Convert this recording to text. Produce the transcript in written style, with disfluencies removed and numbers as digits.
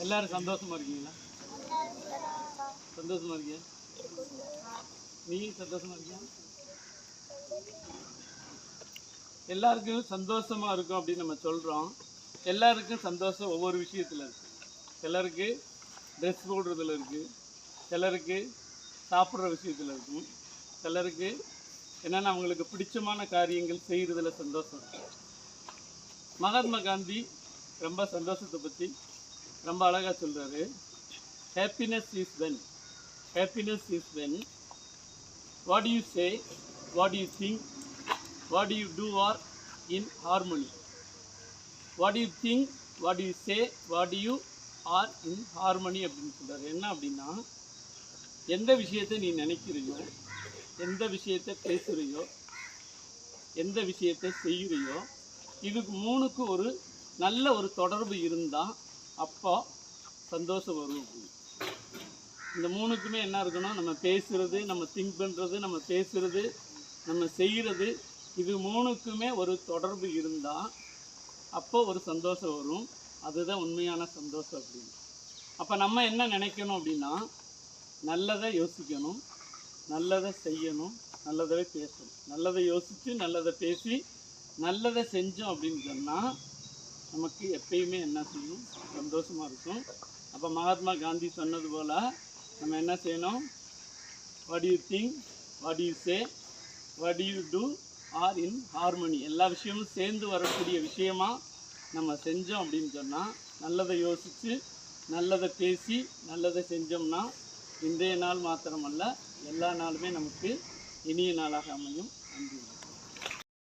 எல்லாரும் சந்தோஷமா இருக்கீங்களா? சந்தோஷமா இருக்கியா? நீ சந்தோஷமா இருக்கியா? எல்லாருக்கும் சந்தோஷமா இருக்கும் அப்படின்னு நம்ம சொல்றோம். எல்லாருக்கும் சந்தோஷம் ஒவ்வொரு விஷயத்துல இருக்கு. சிலருக்கு ட்ரெஸ் போடுறதுல இருக்கு, சிலருக்கு சாப்பிட்ற விஷயத்துல இருக்கும், சிலருக்கு என்னென்னா அவங்களுக்கு பிடிச்சமான காரியங்கள் செய்கிறதுல சந்தோஷம் இருக்கு. மகாத்மா காந்தி ரொம்ப சந்தோஷத்தை பற்றி ரொம்ப அழகாக சொல்கிறாரு. Happiness is when what you say, what you think, what you do are in harmony. What you think, what you say, what you are in harmony அப்படின்னு சொல்கிறாரு. என்ன அப்படின்னா, எந்த விஷயத்தை நீ நினைக்கிறியோ, எந்த விஷயத்தை பேசுகிறியோ, எந்த விஷயத்தை செய்கிறியோ, இதுக்கு மூணுக்கு ஒரு நல்ல ஒரு தொடர்பு இருந்தால் அப்போ சந்தோஷம் வரும். இந்த மூணுக்குமே என்ன இருக்கணும்? நம்ம பேசுகிறது, நம்ம திங்க் பண்ணுறது, நம்ம பேசுகிறது, நம்ம செய்கிறது, இது மூணுக்குமே ஒரு தொடர்பு இருந்தால் அப்போ ஒரு சந்தோஷம் வரும். அதுதான் உண்மையான சந்தோஷம் அப்படின்னு. அப்போ நம்ம என்ன நினைக்கணும் அப்படின்னா, நல்லதை யோசிக்கணும், நல்லதை செய்யணும், நல்லதை பேசணும். நல்லதை யோசித்து நல்லதை பேசி நல்லதை செஞ்சோம் அப்படின்னு சொன்னால் நமக்கு எப்பயுமே என்ன செய்யும்? சந்தோஷமாக இருக்கும். அப்போ மகாத்மா காந்தி சொன்னது போல் நம்ம என்ன செய்யணும்? What you think, what you say, what you do are in harmony. எல்லா விஷயமும் சேர்ந்து வரக்கூடிய விஷயமா நம்ம செஞ்சோம் அப்படின்னு சொன்னால், நல்லதை யோசித்து நல்லதை பேசி நல்லதை செஞ்சோம்னா இன்றைய நாள் மாத்திரமல்ல, எல்லா நாளுமே நமக்கு இனிய நாளாக அமையும். நன்றி.